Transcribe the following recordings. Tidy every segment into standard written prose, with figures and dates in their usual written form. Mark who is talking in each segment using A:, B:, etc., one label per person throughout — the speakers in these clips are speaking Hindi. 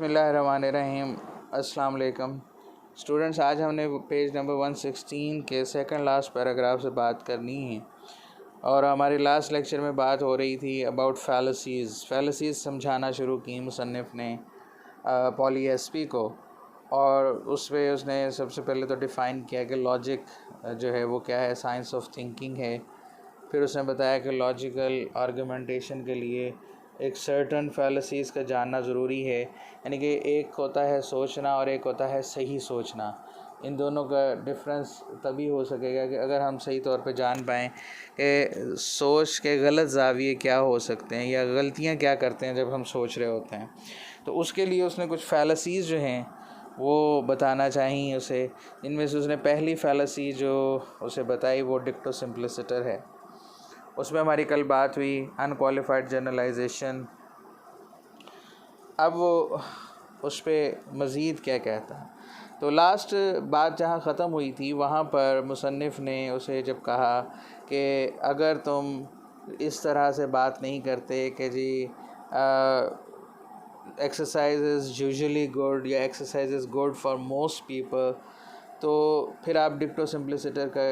A: बिस्मिल्लाहिर्रहमानिर्रहीम। अस्सलाम वालेकुम स्टूडेंट्स, आज हमने पेज नंबर 116 के सेकंड लास्ट पैराग्राफ से बात करनी है। और हमारी लास्ट लेक्चर में बात हो रही थी अबाउट फैलसीज़ समझाना शुरू की मुसन्निफ़ ने पॉलीएसपी को। और उस पर उसने सबसे पहले तो डिफ़ाइन किया कि लॉजिक जो है वो क्या है, साइंस ऑफ थिंकिंग है। फिर उसने बताया कि लॉजिकल आर्गुमेंटेशन के लिए एक सर्टन फैलसीज़ का जानना ज़रूरी है, यानी कि एक होता है सोचना और एक होता है सही सोचना। इन दोनों का डिफरेंस तभी हो सकेगा कि अगर हम सही तौर पे जान पाएँ कि सोच के गलत ज़ाविये क्या हो सकते हैं या गलतियाँ क्या करते हैं जब हम सोच रहे होते हैं। तो उसके लिए उसने कुछ फैलसीज़ जो हैं वो बताना चाहिए उसे। इनमें से उसने पहली फैलसी जो उसे बताई वो डिक्टो सिंप्लिसिटर है। उसमें हमारी कल बात हुई अनक्वालिफाइड जनरलाइजेशन। अब वो उस पर मज़ीद क्या कहता है। तो लास्ट बात जहाँ ख़त्म हुई थी वहाँ पर मुसन्निफ़ ने उसे जब कहा कि अगर तुम इस तरह से बात नहीं करते कि जी एक्सरसाइज इज़ यूजुअली गुड या exercise is good for most people, तो फिर आप डिक्टो सिंप्लिसिटर का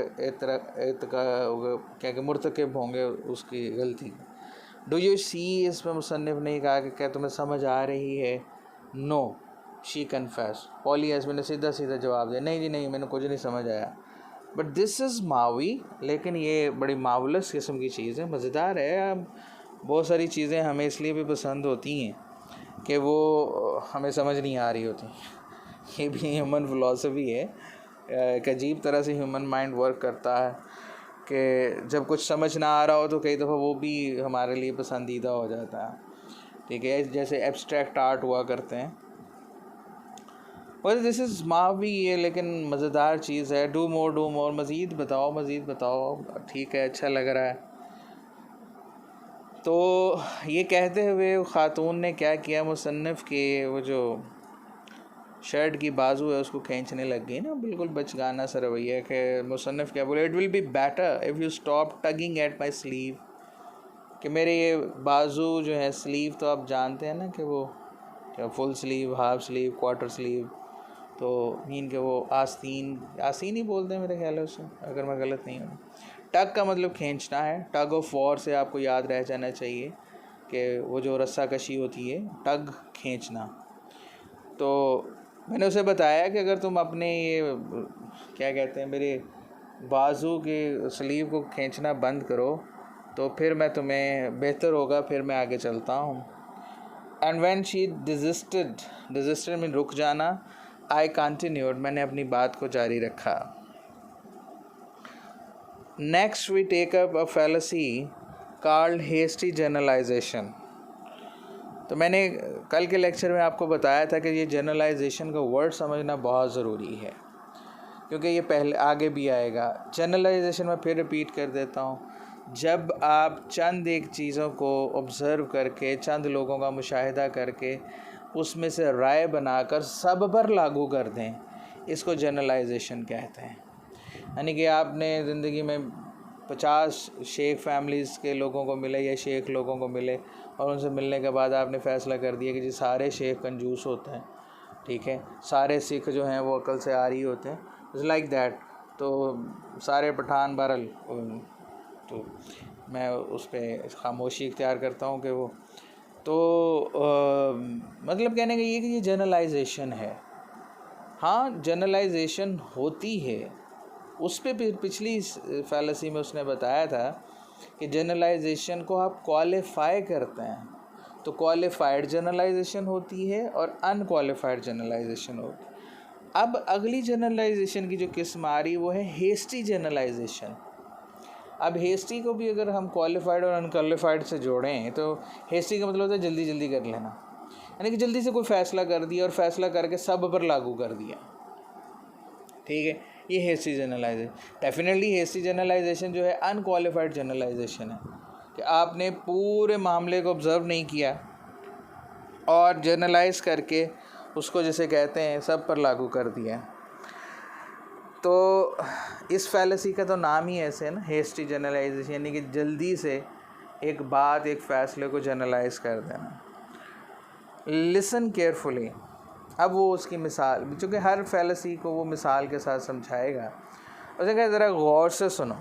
A: क्या कि मुर्तकिब होंगे उसकी गलती। डू यू सी, इस पर मुसन्निफ़ ने कहा कि क्या तुम्हें समझ आ रही है। No she confess. पॉलीएसमी ने सीधा सीधा जवाब दिया, नहीं जी नहीं, मैंने कुछ नहीं समझ आया। बट दिस इज़ मावी, लेकिन ये बड़ी मावलस किस्म की चीज़ है, मज़ेदार है। बहुत सारी चीज़ें हमें इसलिए भी पसंद होती हैं कि वो हमें समझ नहीं आ रही होती। ये भी ह्यूमन फ़िलासफ़ी है। एक अजीब तरह से ह्यूमन माइंड वर्क करता है कि जब कुछ समझ ना आ रहा हो तो कई दफ़ा वो भी हमारे लिए पसंदीदा हो जाता है। ठीक है, जैसे एब्स्ट्रैक्ट आर्ट हुआ करते हैं। और दिस इज़ मावी है, लेकिन मज़ेदार चीज़ है। डू मोर, मज़ीद बताओ। ठीक है, अच्छा लग रहा है। तो ये कहते हुए ख़ातून ने क्या किया, मुसन्निफ़ के वो जो शर्ट की बाजू है उसको खींचने लग गई ना, बिल्कुल बचगाना सा रवैया। कि मुसन्निफ़ क्या बोले, it will be better if you stop tugging at my sleeve, कि मेरे ये बाजू जो है, स्लीव तो आप जानते हैं ना कि वो क्या full sleeve, half sleeve, quarter sleeve, तो मीन के वो आस्तीन ही बोलते हैं मेरे ख्याल है उसे, अगर मैं गलत नहीं हूँ। टग का मतलब खींचना है। टग ऑफ वॉर से आपको याद रह जाना चाहिए कि वो जो रस्सा कशी होती है, टग खींचना। तो मैंने उसे बताया कि अगर तुम अपने ये क्या कहते हैं, मेरे बाजू के स्लीव को खींचना बंद करो तो फिर मैं तुम्हें बेहतर होगा, फिर मैं आगे चलता हूँ। एंड व्हेन शी डिजिस्टेड मीन रुक जाना, आई कंटिन्यूड, मैंने अपनी बात को जारी रखा। Next we take up a fallacy called hasty generalization. तो मैंने कल के लेक्चर में आपको बताया था कि ये जनरलाइजेशन का वर्ड समझना बहुत ज़रूरी है, क्योंकि ये पहले आगे भी आएगा। जनरलाइजेशन में फिर रिपीट कर देता हूँ, जब आप चंद एक चीज़ों को ऑब्ज़र्व करके, चंद लोगों का मुशाहिदा करके उसमें से राय बनाकर सब पर लागू कर दें, इसको जनरलाइजेशन कहते हैं। यानी कि आपने ज़िंदगी में 50 शेख फैमिलीज़ के लोगों को मिले या शेख लोगों को मिले, और उनसे मिलने के बाद आपने फ़ैसला कर दिया कि जी सारे शेख कंजूस होते हैं, ठीक है, सारे सिख जो हैं वो अकल से आरी होते हैं, इट्स लाइक दैट। तो सारे पठान बहरल, तो मैं उस पर खामोशी इख्तियार करता हूँ कि वो तो मतलब कहने का ये कि ये जनरलाइजेशन है। हाँ, जनरलाइजेशन होती है। उस पर पिछली फैलेसी में उसने बताया था कि जनरलाइजेशन को आप क्वालिफाई करते हैं, तो क्वालिफाइड जनरलाइजेशन होती है और अनक्वालिफाइड जनरलाइजेशन होती है। अब अगली जनरलाइजेशन की जो किस्म आ रही वो है हेस्टी जनरलाइजेशन। अब हेस्टी को भी अगर हम क्वालिफाइड और अनक्वालिफाइड से जोड़ें तो हेस्टी का मतलब होता है जल्दी जल्दी कर लेना, यानी कि जल्दी से कोई फ़ैसला कर दिया और फ़ैसला करके सब पर लागू कर दिया। ठीक है, ये hasty generalization. Definitely hasty generalization जो है अनक्वालिफाइड जनरलाइजेशन है, कि आपने पूरे मामले को ऑब्ज़र्व नहीं किया और जनरलाइज करके उसको जैसे कहते हैं सब पर लागू कर दिया। तो इस फैलेसी का तो नाम ही ऐसे है ना, हेस्टी जनरलाइजेशन, यानी कि जल्दी से एक बात, एक फ़ैसले को जनरलाइज कर देना। Listen carefully. अब वो उसकी मिसाल, चूँकि हर फैलेसी को वो मिसाल के साथ समझाएगा, उसे कहे ज़रा गौर से सुनो,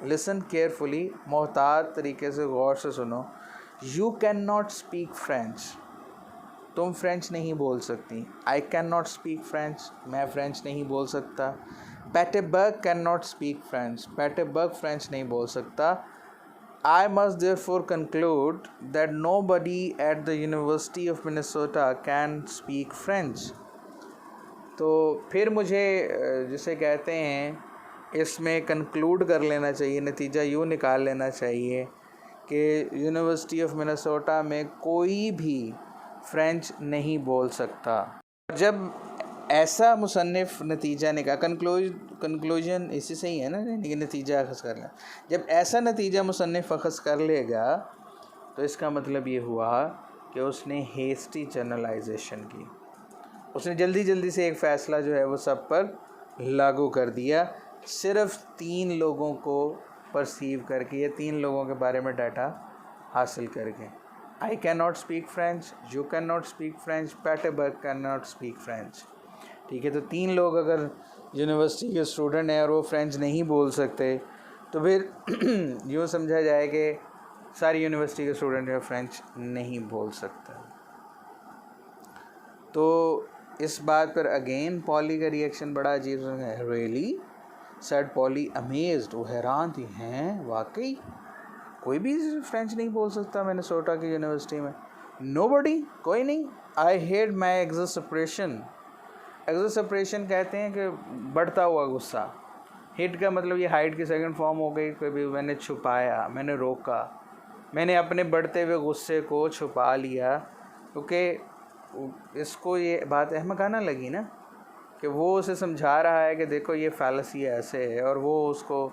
A: लिसन केयरफुली, मोहतात तरीके से गौर से सुनो। You can not speak French, तुम फ्रेंच नहीं बोल सकती। I can not speak French, मैं फ्रेंच नहीं बोल सकता। Pattenberg can not speak French, Pattenberg French नहीं बोल सकता। I must therefore conclude that nobody at the University of Minnesota can speak French. तो फिर मुझे जिसे कहते हैं इसमें कंक्लूड कर लेना चाहिए, नतीजा यूँ निकाल लेना चाहिए कि यूनिवर्सिटी ऑफ मिनेसोटा में कोई भी फ्रेंच नहीं बोल सकता। जब ऐसा मुसन्निफ़ नतीजा निकाल, कंक्लूजन इसी से ही है ना, कि नतीजा अख़ज़ कर लें। जब ऐसा नतीजा मुसन्निफ़ अख़ज़ कर लेगा तो इसका मतलब ये हुआ कि उसने हेस्टी जनरलाइजेशन की, उसने जल्दी से एक फ़ैसला जो है वो सब पर लागू कर दिया, सिर्फ़ 3 लोगों को परसीव करके, या 3 लोगों के बारे में डाटा हासिल करके। I can not speak French, you can not speak French, Pattenberg can not speak French. ठीक है, तो 3 लोग अगर यूनिवर्सिटी के स्टूडेंट हैं और वो फ्रेंच नहीं बोल सकते, तो फिर यूँ समझा जाए कि सारी यूनिवर्सिटी के स्टूडेंट जो है फ्रेंच नहीं बोल सकते। तो इस बात पर अगेन पॉली का रिएक्शन बड़ा अजीब है। रियली सेड पॉली अमेज्ड, वो हैरान थी, हैं वाकई कोई भी फ्रेंच नहीं बोल सकता मिनेसोटा की यूनिवर्सिटी में? नोबडी, कोई नहीं। I hate my expression, expression कहते हैं कि बढ़ता हुआ गुस्सा। हिट का मतलब ये हाइट की सेकंड फॉर्म हो गई, कोई भी मैंने छुपाया, मैंने रोका, मैंने अपने बढ़ते हुए गुस्से को छुपा लिया, क्योंकि इसको ये बात अहमकाना लगी ना कि वो उसे समझा रहा है कि देखो ये फैलेसी ऐसे है, और वो उसको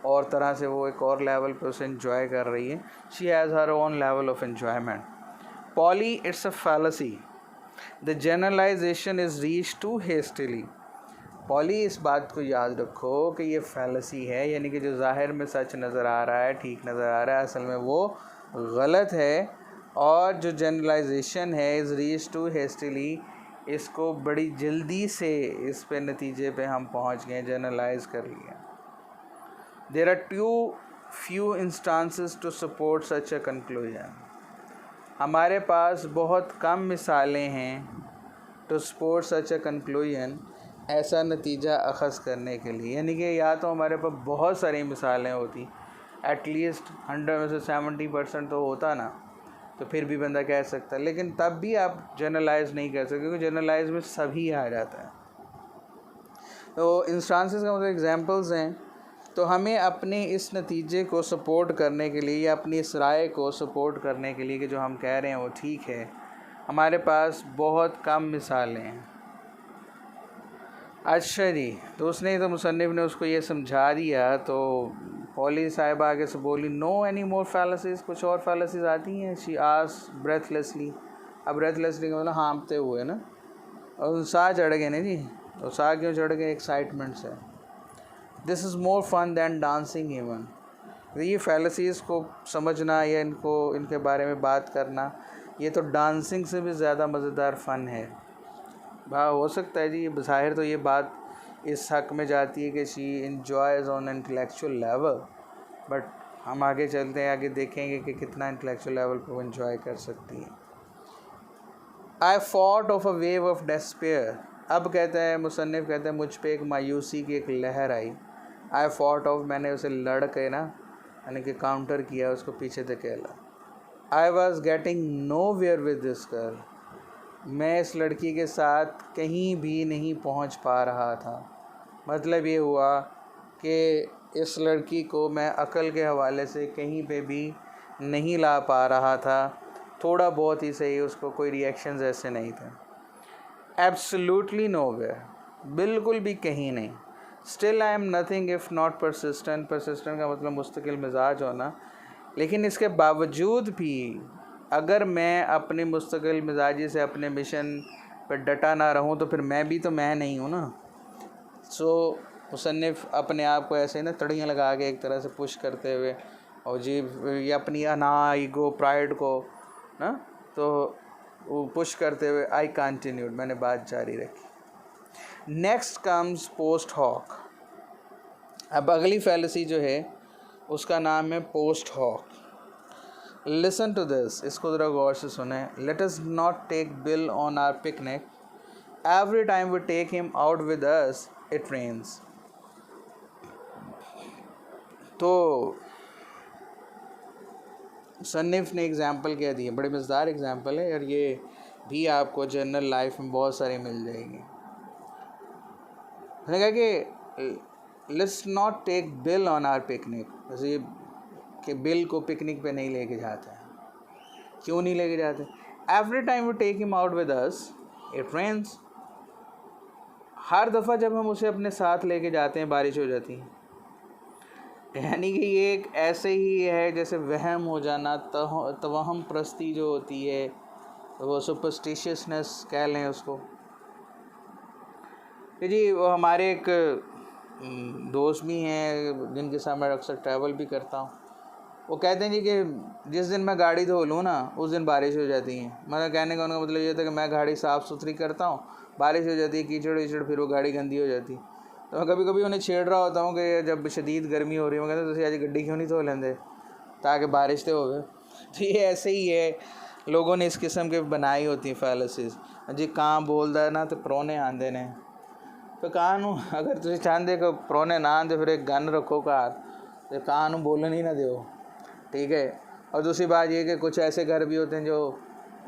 A: और तरह से, वो एक और लेवल पे उसे एंजॉय कर रही है। She has her own level of enjoyment. Polly, it's a fallacy, the generalization is reach too hastily. Polly, इस बात को याद रखो कि ये फैलेसी है, यानी कि जो ज़ाहिर में सच नज़र आ रहा है, ठीक नज़र आ रहा है, असल में वो गलत है। और जो जनरलाइजेशन है इज़ रीच टू हेस्टिली, इसको बड़ी जल्दी से इस पे नतीजे पे हम पहुंच गए, जनरलाइज कर लिया। There are too few instances to support such a conclusion. हमारे पास बहुत कम मिसालें हैं to support such a conclusion, ऐसा नतीजा अख़ज़ करने के लिए। यानी कि या तो हमारे पास बहुत सारी मिसालें होती, एटलीस्ट 100 में से 70% तो होता ना, तो फिर भी बंदा कह सकता है, लेकिन तब भी आप जनरलाइज नहीं कर सकते, क्योंकि जनरलाइज में सभी आ जाता है। तो इंस्टांसेस का मतलब एग्जांपल्स हैं। तो हमें अपने इस नतीजे को सपोर्ट करने के लिए, या अपनी इस राय को सपोर्ट करने के लिए कि जो हम कह रहे हैं वो ठीक है, हमारे पास बहुत कम मिसालें हैं। अच्छा जी, तो उसने, तो मुसन्निफ़ ने उसको ये समझा दिया, तो पॉली साहिबा आगे से बोली, नो एनी मोर फैलेसीज़, कुछ और फैलेसीज़ आती हैं? शी आस ब्रेथलेसली। अब ब्रेथलेसली का मतलब हाँफते हुए ना, और उत्साह चढ़ गए ना जी। उत्साह क्यों चढ़ गए? एक्साइटमेंट से। This is more fun than dancing even. ये फैलेसीज़ को समझना या इनको, इनके बारे में बात करना, ये तो डांसिंग से भी ज़्यादा मज़ेदार फ़न है। हो सकता है जी, ज़ाहिर तो ये बात इस हक़ में जाती है कि she enjoys on intellectual level, but हम आगे चलते हैं, आगे देखेंगे कि कितना इंटेलेक्चुअल लेवल पर वो इन्जॉय कर सकती है। I fought off a wave of despair. अब कहता है मुसन्निफ़, कहते हैं मुझ पे एक मायूसी की एक लहर आई। आई फॉट ऑफ, मैंने उसे लड़ के ना, यानी कि काउंटर किया, उसको पीछे धकेला। I was getting nowhere with this girl, मैं इस लड़की के साथ कहीं भी नहीं पहुंच पा रहा था। मतलब ये हुआ कि इस लड़की को मैं अक़ल के हवाले से कहीं पे भी नहीं ला पा रहा था, थोड़ा बहुत ही सही, उसको कोई रिएक्शंस ऐसे नहीं थे। एब्सोल्युटली नोवेयर, बिल्कुल भी कहीं नहीं। Still I am nothing if not persistent. Persistent का मतलब मुस्तकिल मिजाज होना। लेकिन इसके बावजूद भी अगर मैं अपनी मुस्तकिल मिजाजी से अपने मिशन पर डटा ना रहूं, तो फिर मैं भी तो मैं नहीं हूं ना। सो मुसन्निफ़ अपने आप को ऐसे ना तड़ियाँ लगा के एक तरह से पुश करते हुए, और जी ये अपनी अना, ईगो, प्राइड को ना, तो वो पुश करते हुए आई कंटिन्यूड, मैंने बात जारी रखी। Next comes post hoc. अब अगली फैलेसी जो है उसका नाम है post hoc. Listen to this, इसको ज़रा गौर से सुने। Let us not take Bill on our picnic, every time we take him out with us it rains. तो सन्निफ ने एग्ज़ाम्पल क्या दी है, बड़ी मज़ेदार एग्ज़ाम्पल है और ये भी आपको जनरल लाइफ में बहुत सारी मिल जाएगी। मैंने कहा कि let's not take Bill on our picnic, जैसे कि बिल को पिकनिक पे नहीं लेके जाते हैं। क्यों नहीं लेके जाते? Every time we take him out with us it rains. हर दफ़ा जब हम उसे अपने साथ लेके जाते हैं बारिश हो जाती है। यानी कि ये एक ऐसे ही है जैसे वहम हो जाना, तवहम प्रस्ती जो होती है, वो सुपरस्टिशियसनेस कह लें उसको। कि जी वो हमारे एक दोस्त भी हैं जिनके साथ मैं अक्सर ट्रैवल भी करता हूँ। वो कहते हैं जी कि जिस दिन मैं गाड़ी धो लूँ ना उस दिन बारिश हो जाती है। मतलब कहने का उनका मतलब ये था कि मैं गाड़ी साफ़ सुथरी करता हूँ, बारिश हो जाती है, कीचड़ वीचड़, फिर वो गाड़ी गंदी हो जाती। तो मैं कभी कभी उन्हें छेड़ रहा होता हूँ कि जब शदीद गर्मी हो रही है, मैं कहता तुम आज गड्डी क्यों नहीं धो लेंदे ताकि बारिश तो हो। तो ये ऐसे ही है, लोगों ने इस किस्म के बनाई होती हैं फैलेसीज। जी कहाँ बोलदा ना तो परौने आंदे ने, तो कहाँ अगर तुम चाहते कि परौने ना आते फिर एक गन रखो घर, तो कहाँ बोलन ही ना दो, ठीक है। और दूसरी बात ये कि कुछ ऐसे घर भी होते हैं जो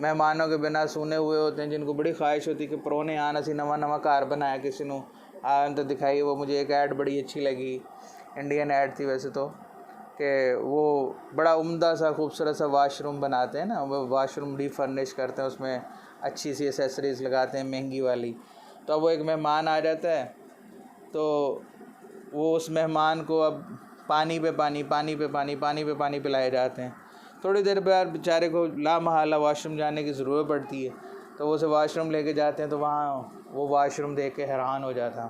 A: मेहमानों के बिना सुने हुए होते हैं, जिनको बड़ी ख्वाहिश होती है कि परौने आना, असी नवा नवा घर बनाया किसी ने तो दिखाई। वो मुझे एक ऐड बड़ी अच्छी लगी, इंडियन ऐड थी वैसे तो, कि वो बड़ा उम्दा सा खूबसूरत सा वाशरूम बनाते हैं ना, वो वाशरूम रीफर्निश करते हैं, उसमें अच्छी सी एसेसरीज़ लगाते हैं महंगी वाली। तो अब वो एक मेहमान आ जाता है तो वो उस मेहमान को अब पानी पे पानी पिलाए जाते हैं। थोड़ी देर बाद बेचारे को लामहला वॉशरूम जाने की ज़रूरत पड़ती है, तो वो उसे वॉशरूम लेके जाते हैं, तो वहाँ वो वॉशरूम देख के हैरान हो जाता।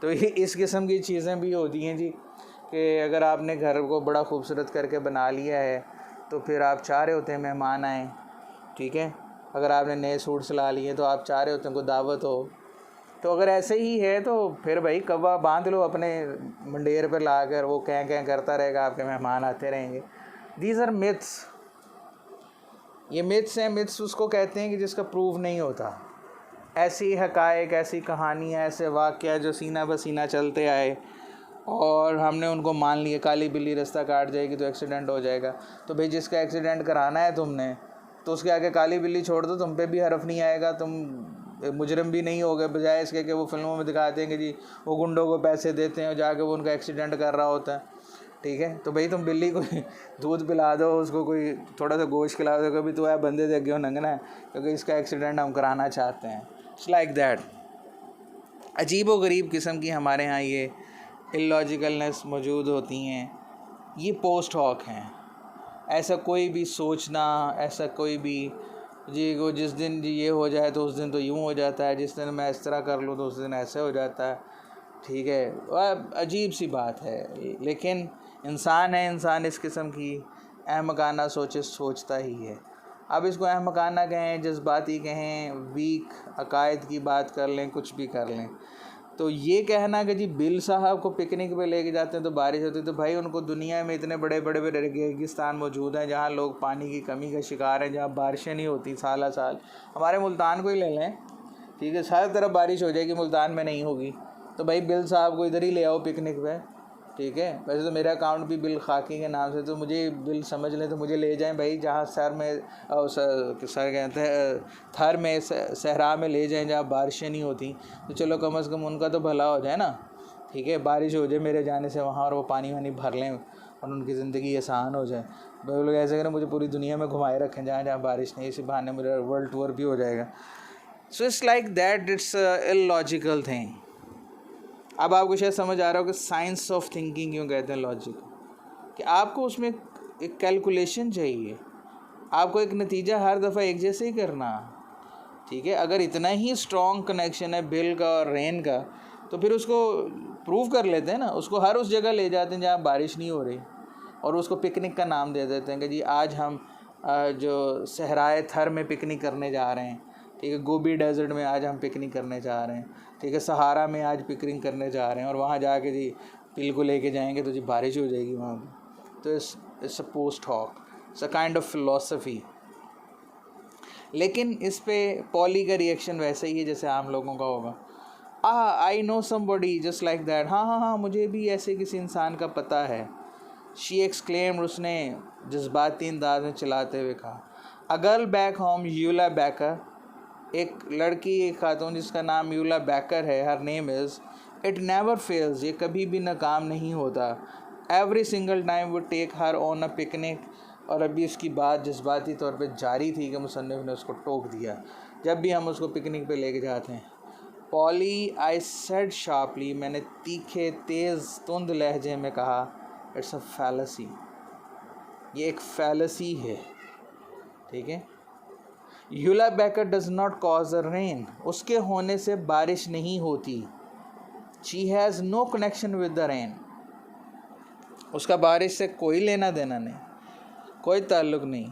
A: तो ये इस किस्म की चीज़ें भी होती हैं जी, कि अगर आपने घर को बड़ा खूबसूरत करके बना लिया है तो फिर आप चाह रहे होते हैं मेहमान आएँ, ठीक है। अगर आपने नए सूट सिला लिए तो आप चाह रहे होते हैं कोई दावत हो। तो अगर ऐसे ही है तो फिर भाई कब्बा बांध लो अपने मंडेर पर ला कर, वो कैं करता रहेगा, आपके मेहमान आते रहेंगे। These are myths. ये मिथ्स हैं। मिथ्स उसको कहते हैं कि जिसका प्रूव नहीं होता। ऐसी हकायक, ऐसी कहानियाँ, ऐसे वाक़या जो सीना बसीना चलते आए और हमने उनको मान लिया, काली बिल्ली रास्ता काट जाएगी तो एक्सीडेंट हो जाएगा। तो भाई जिसका एक्सीडेंट कराना है तुमने, तो उसके आगे काली बिल्ली छोड़ दो, तुम पे भी हरफ नहीं आएगा, तुम मुजरिम भी नहीं हो गए। बजाय इसके कि वो फिल्मों में दिखाते हैं कि जी वो गुंडों को पैसे देते हैं और जाके वो उनका एक्सीडेंट कर रहा होता है, ठीक है। तो भाई तुम बिल्ली को दूध पिला दो, उसको कोई थोड़ा सा गोश्त खिला दो, कभी तो है बंदे दे गए नंगना है क्योंकि इसका एक्सीडेंट हम कराना चाहते हैं। It's like that. अजीब व गरीब किस्म की हमारे यहाँ ये इलॉजिकलनेस मौजूद होती हैं। ये पोस्ट हॉक हैं। ऐसा कोई भी सोचना, ऐसा कोई भी जी को जिस दिन जी ये हो जाए तो उस दिन तो यूँ हो जाता है, जिस दिन मैं इस तरह कर लूँ तो उस दिन ऐसे हो जाता है, ठीक है। अजीब सी बात है, लेकिन इंसान है, इंसान इस किस्म की अहमकाना सोचता ही है। अब इसको अहमकाना कहें, जज्बाती कहें, वीक अकायद की बात कर लें, कुछ भी कर लें। तो ये कहना कि जी बिल साहब को पिकनिक पे लेके जाते हैं तो बारिश होती है, तो भाई उनको दुनिया में इतने बड़े बड़े रेगिस्तान मौजूद हैं जहाँ लोग पानी की कमी का शिकार हैं, जहाँ बारिशें नहीं होती साल साल। हमारे मुल्तान को ही ले लें, ठीक है, सारी तरफ बारिश हो जाएगी, मुल्तान में नहीं होगी। तो भाई बिल साहब को इधर ही ले आओ पिकनिक पे, ठीक है। वैसे तो मेरा अकाउंट भी बिल खाकी के नाम से, तो मुझे बिल समझ लें तो मुझे ले जाएं भाई, जहाँ सर में सर कहते हैं थर में सहरा में ले जाएं जहाँ बारिशें नहीं होती। तो चलो कम से कम उनका तो भला हो जाए ना, ठीक है। बारिश हो जाए मेरे जाने से वहाँ और वो पानी वानी भर लें और उनकी ज़िंदगी आसान हो जाए। भाई लोग ऐसे करें मुझे पूरी दुनिया में घुमाए रखें जहाँ जहाँ बारिश नहीं, इसी बहाने मेरा वर्ल्ड टूर भी हो जाएगा। So it's like that, it's illogical thing. अब आपको शायद समझ आ रहा हो कि साइंस ऑफ थिंकिंग क्यों कहते हैं लॉजिक, कि आपको उसमें एक कैलकुलेशन चाहिए, आपको एक नतीजा हर दफ़ा एक जैसे ही करना, ठीक है। अगर इतना ही स्ट्रॉन्ग कनेक्शन है बिल का और रेन का, तो फिर उसको प्रूव कर लेते हैं ना, उसको हर उस जगह ले जाते हैं जहाँ बारिश नहीं हो रही और उसको पिकनिक का नाम दे देते हैं कि जी आज हम जो सहराए थर में पिकनिक करने जा रहे हैं, ठीक है, गोबी डेजर्ट में आज हम पिकनिक करने जा रहे हैं, ठीक है, सहारा में आज पिकनिक करने जा रहे हैं, और वहाँ जाके जी पिल को लेके जाएंगे तो जी बारिश हो जाएगी वहाँ पर। तो it's a post hoc, it's a kind of philosophy. लेकिन इस पे पॉली का रिएक्शन वैसे ही है जैसे आम लोगों का होगा। I know somebody just like that, हाँ हाँ हाँ मुझे भी ऐसे किसी इंसान का पता है। शी एक्सक्लेम्ड, उसने जज्बाती अंदाज में चलाते हुए कहा। A girl back home Eula Baker, एक लड़की, एक खातून जिसका नाम यूला बैकर है, her name is, it never fails, ये कभी भी नाकाम नहीं होता। एवरी सिंगल टाइम वो take her on a picnic, और अभी उसकी बात जज्बाती तौर पे जारी थी कि मुसन्निफ़ ने उसको टोक दिया, जब भी हम उसको पिकनिक पे लेके जाते हैं। पॉली, आई सेड शार्पली, मैंने तीखे तेज़ तुंद लहजे में कहा, इट्स अ फैलेसी, ये एक फैलेसी है, ठीक है। Eula Baker does not cause a rain, उसके होने से बारिश नहीं होती। She has no connection with the rain, उसका बारिश से कोई लेना देना नहीं, कोई ताल्लुक़ नहीं।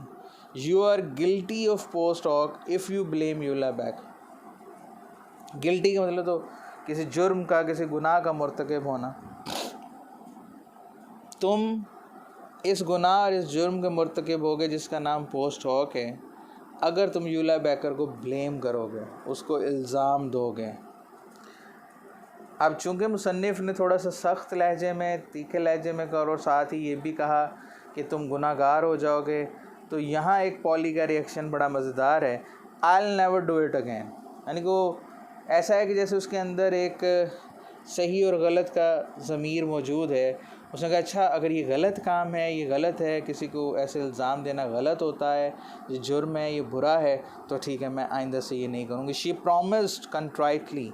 A: You are guilty of post hoc if you blame Eula Baker. Guilty का मतलब तो किसी जुर्म का, किसी गुनाह का मुर्तकब होना। तुम इस गुनाह और इस जुर्म के मुर्तकब होगे जिसका नाम पोस्ट हॉक है अगर तुम यूला बैकर को ब्लेम करोगे, उसको इल्ज़ाम दोगे। अब चूँकि मुसन्निफ़ ने थोड़ा सा सख्त लहजे में, तीखे लहजे में कहा और साथ ही ये भी कहा कि तुम गुनाहगार हो जाओगे, तो यहाँ एक पॉली का रिएक्शन बड़ा मज़ेदार है। I will never do it again, यानी कि ऐसा है कि जैसे उसके अंदर एक सही और गलत का ज़मीर मौजूद है। उसने कहा अच्छा अगर ये गलत काम है, ये गलत है, किसी को ऐसे इल्ज़ाम देना गलत होता है, ये जुर्म है, ये बुरा है, तो ठीक है मैं आइंदा से ये नहीं करूँगी। शी प्रॉमिस्ड कंट्राइटली,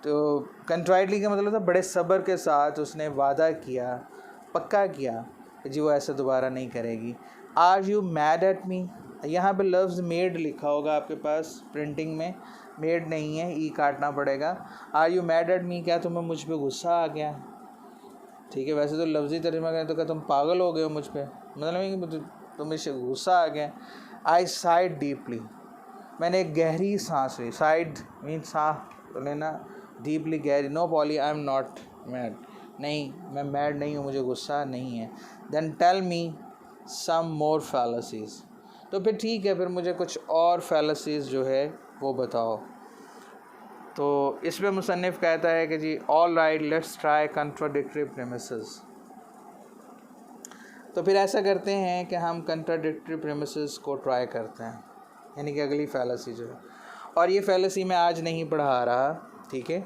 A: तो कंट्राइटली का मतलब था बड़े सब्र के साथ उसने वादा किया, पक्का किया कि जी वो ऐसा दोबारा नहीं करेगी। Are you mad at me, यहाँ पे लफ्ज़ मेड लिखा होगा आपके पास प्रिंटिंग में, मेड नहीं है, ई काटना पड़ेगा। Are you mad at me, क्या तुम्हें मुझ पे गुस्सा आ गया, ठीक है। वैसे तो लफ्ज़ी तर्जुमा करें तो क्या तुम पागल हो गए हो मुझ पे, मतलब तुम्हें गुस्सा आ गया। आई साइड डीपली, मैंने एक गहरी सांस ली। साइड मीन्स सांस लेना, डीपली गहरी। No Polly, I am not mad, नहीं मैं मैड नहीं हूँ, मुझे गुस्सा नहीं है। देन टेल मी सम मोर फैलेसीज़, तो फिर ठीक है, फिर मुझे कुछ और फैलेसीज़ जो है वो बताओ। तो इसमें मुसन्निफ़ कहता है कि जी all right let's try contradictory premises. तो फिर ऐसा करते हैं कि हम कंट्राडिक्टरी प्रेमिसेस को ट्राई करते हैं, यानी कि अगली फैलेसी जो है, और ये फैलेसी मैं आज नहीं पढ़ा रहा, ठीक है।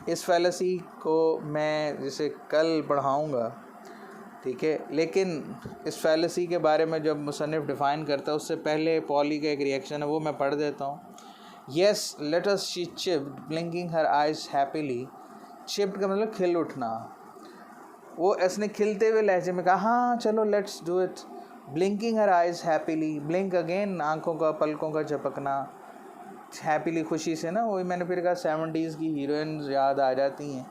A: इस फैलेसी को मैं जैसे कल पढ़ाऊँगा, ठीक है। लेकिन इस फैलेसी के बारे में जब मुसन्निफ़ डिफ़ाइन करता है उससे पहले पॉली का एक रिएक्शन है वो मैं पढ़ देता हूँ। Yes, let us, she chipped, blinking her eyes happily. Chipped का मतलब खिल उठना। वो इसने खिलते हुए लहजे में कहा हाँ चलो let's do it. Blinking her eyes happily, blink again, आंखों का पलकों का झपकना, हैप्पीली खुशी से ना। वही मैंने फिर कहा 70s की हीरोइंस याद आ जाती हैं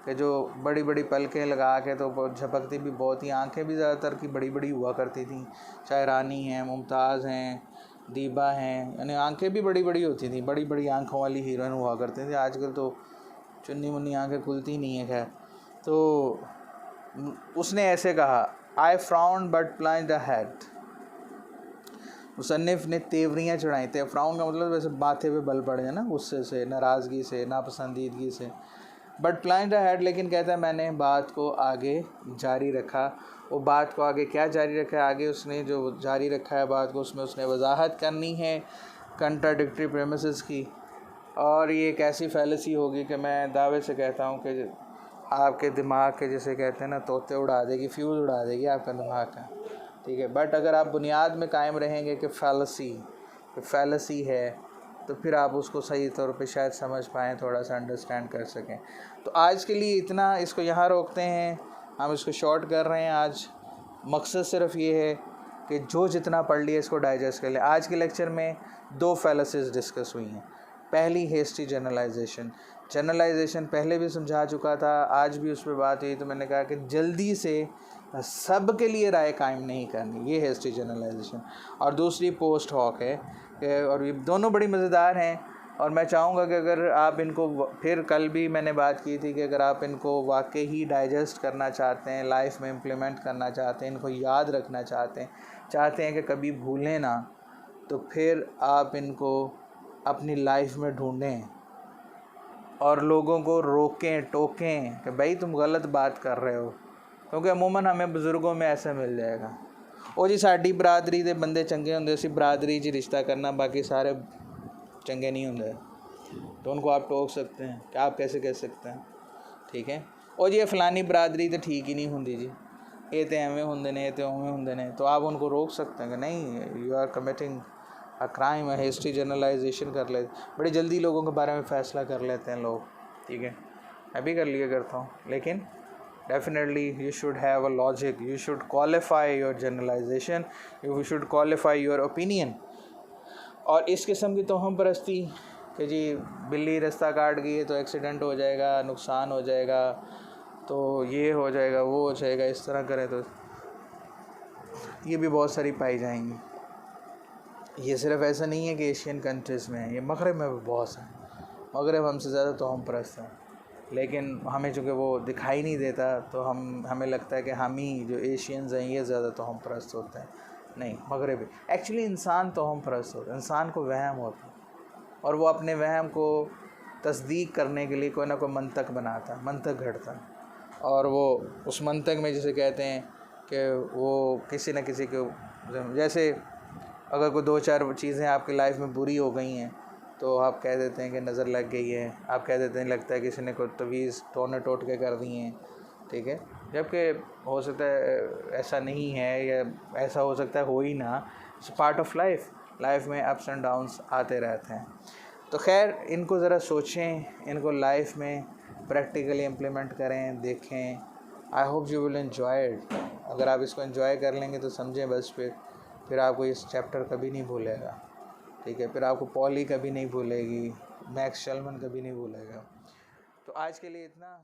A: कि जो बड़ी बड़ी पलकें लगा के तो झपकती भी बहुत ही, आंखें भी ज़्यादातर की बड़ी बड़ी हुआ करती थी, चाहे रानी हैं, मुमताज़ हैं, दीबा हैं, यानी आंखें भी बड़ी बड़ी होती थी, बड़ी बड़ी आंखों वाली हीरोइन हुआ करती थी। आजकल तो चुन्नी मुन्नी आंखें खुलती नहीं है। खैर, तो उसने ऐसे कहा आई फ्राउंड बट प्लाइंड द हेड। मुसन्निफ़ ने तेवरियाँ चढ़ाई थे। फ्राउन का मतलब वैसे माथे पे बल पड़े हैं ना, गुस्से से, नाराज़गी से, नापसंदीदगी से। बट प्लाइंड द हेड, लेकिन कहता है मैंने बात को आगे जारी रखा। वो बात को आगे क्या जारी रखा है, आगे उसने जो जारी रखा है बात को, उसमें उसने वजाहत करनी है कंट्राडिक्टरी प्रेमिसेस की। और ये एक ऐसी फैलेसी होगी कि मैं दावे से कहता हूँ कि आपके दिमाग के जैसे कहते हैं ना तोते उड़ा देगी, फ्यूज़ उड़ा देगी आपका दिमाग का, ठीक है। बट अगर आप बुनियाद में कायम रहेंगे कि फैलेसी है, तो फिर आप उसको सही तौर पे शायद समझ पाएँ, थोड़ा सा अंडरस्टैंड कर सकें। तो आज के लिए इतना, इसको यहाँ रोकते हैं, हम इसको शॉर्ट कर रहे हैं। आज मकसद सिर्फ ये है कि जो जितना पढ़ लिया इसको डाइजेस्ट कर लें। आज के लेक्चर में 2 फैलेसीज़ डिस्कस हुई हैं। पहली हेस्टी जनरलाइजेशन पहले भी समझा चुका था, आज भी उस पर बात हुई। तो मैंने कहा कि जल्दी से सब के लिए राय कायम नहीं करनी, ये है हिस्ट्री जनरलाइजेशन। और दूसरी पोस्ट हॉक है और ये दोनों बड़ी मज़ेदार हैं। और मैं चाहूँगा कि अगर आप इनको, फिर कल भी मैंने बात की थी कि अगर आप इनको वाकई ही डाइजेस्ट करना चाहते हैं, लाइफ में इम्प्लीमेंट करना चाहते हैं, इनको याद रखना चाहते हैं कि कभी भूलें ना, तो फिर आप इनको अपनी लाइफ में ढूंढें और लोगों को रोकें, टोकें कि भाई तुम गलत बात कर रहे हो। क्योंकि अमूमन हमें बुज़ुर्गों में ऐसा मिल जाएगा, ਉਹ जी साड़ी बरादरी के बंदे चंगे होंगे, उसी बरादरी च रिश्ता करना, बाकी सारे चंगे नहीं होंगे। तो उनको आप टोक सकते हैं कि आप कैसे कह सकते हैं, ठीक है, ਉਹ जी फलानी बरादरी तो ठीक ही नहीं होंगी जी, ये तो एवें होंगे ने, ये तो उवें होंगे ने। तो आप उनको रोक सकते हैं कि नहीं, you are committing a crime. Hasty generalization कर लेते, बड़ी जल्दी लोगों के बारे में फ़ैसला कर लेते हैं लोग, ठीक है, मैं भी कर लिया करता हूँ। लेकिन definitely you should have a logic, you should qualify your generalization, you should qualify your opinion. और इस किस्म की तोहम परस्ती कि जी बिल्ली रास्ता काट गई है तो एक्सीडेंट हो जाएगा, नुकसान हो जाएगा, तो ये हो जाएगा, वो हो जाएगा, इस तरह करें, तो ये भी बहुत सारी पाई जाएंगी। ये सिर्फ ऐसा नहीं है कि एशियन कंट्रीज़ में है, ये मगरब में भी बहुत हैं। मगरब हमसे ज़्यादा तोहम परस्त हैं, लेकिन हमें चूँकि वो दिखाई नहीं देता, तो हमें लगता है कि हम ही जो एशियंस हैं ये ज़्यादा तोहम परस्त होते हैं। नहीं, मगरबी एक्चुअली इंसान तोहम परस्त होता है, इंसान को वहम होता है और वो अपने वहम को तस्दीक करने के लिए कोई ना कोई मंतक बनाता है, मंतक घड़ता है। और वो उस मंतक में जैसे कहते हैं कि वो किसी न किसी को, जैसे अगर कोई 2-4 चीज़ें आपकी लाइफ में बुरी हो गई हैं तो आप कह देते हैं कि नज़र लग गई है, आप कह देते हैं लगता है किसी ने कोई तवीज़ टोने टोट के कर दी हैं, ठीक है, जबकि हो सकता है ऐसा नहीं है, या ऐसा हो सकता है हो ही ना। इट्स पार्ट ऑफ लाइफ में अप्स एंड डाउन्स आते रहते हैं। तो खैर इनको ज़रा सोचें, इनको लाइफ में प्रैक्टिकली इम्प्लीमेंट करें, देखें। I hope you will enjoy it. अगर आप इसको एन्जॉय कर लेंगे तो समझें बस, फिर आपको इस चैप्टर कभी नहीं भूलेगा, ठीक है, फिर आपको पॉली कभी नहीं भूलेगी, मैक्स शेलमैन कभी नहीं भूलेगा। तो आज के लिए इतना।